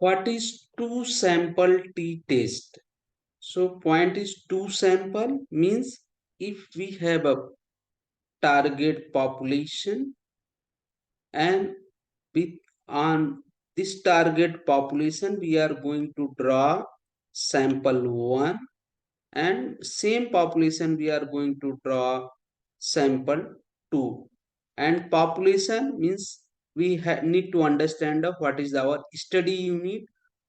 What is two sample t-test? So point is two sample means if we have a target population and with on this target population we are going to draw sample 1 and same population we are going to draw sample 2 and population means we need to understand of what is our study unit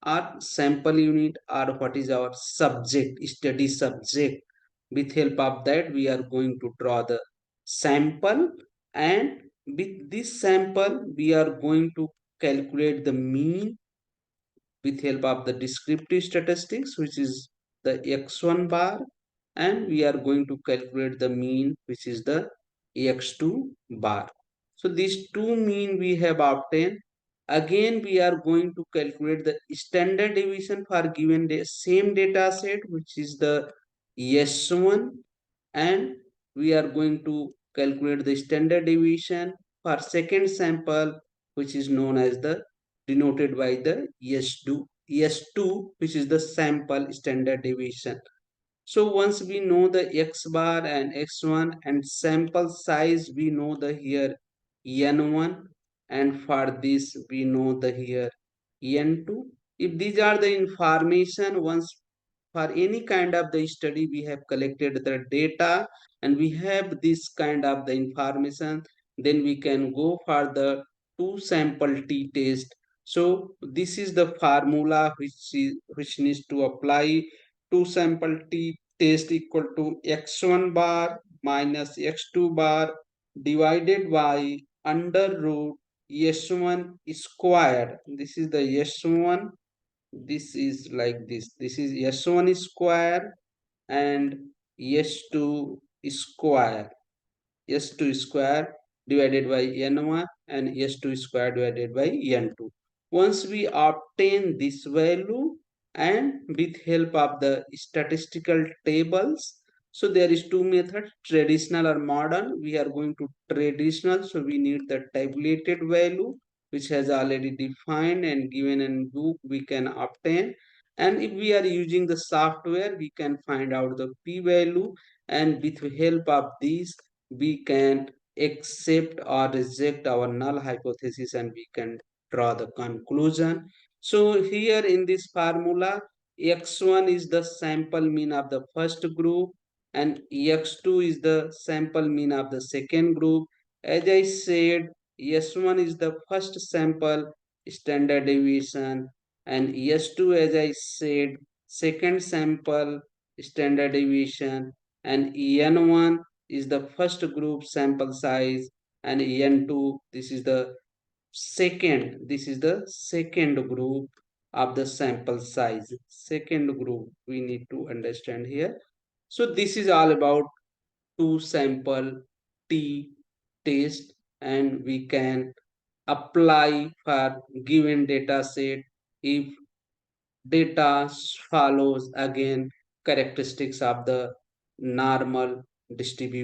or sample unit or what is our subject study subject. With help of that we are going to draw the sample, and with this sample we are going to calculate the mean with help of the descriptive statistics, which is the x1 bar, and we are going to calculate the mean, which is the x2 bar. So these two mean we have obtained. Again we are going to calculate the standard deviation for given same data set, which is the s1, and we are going to calculate the standard deviation for second sample, which is known as the denoted by the S2, which is the sample standard deviation. So once we know the x bar and x1 and sample size, we know the here n1, and for this we know the here n2. If these are the information, once for any kind of the study we have collected the data and we have this kind of the information, then we can go for the two sample t-test. So this is the formula which needs to apply. Two sample t-test equal to x1 bar minus x2 bar divided by under root s1 squared. This is the s1, this is like this is s1 square and s2 square, s2 square divided by n1 and s2 square divided by n2. Once we obtain this value and with help of the statistical tables, so there is two methods, traditional or modern. We are going to traditional, so we need the tabulated value which has already defined and given in book we can obtain. And if we are using the software, we can find out the p-value, and with help of these we can accept or reject our null hypothesis and we can draw the conclusion. So here in this formula, x1 is the sample mean of the first group and x2 is the sample mean of the second group. As I said, s1 is the first sample standard deviation and s2, as I said, second sample standard deviation, and en1 is the first group sample size, and en2 this is the second group of the sample size. Second group we need to understand here. So this is all about two sample t test, and we can apply for given data set if data follows again characteristics of the normal distribution.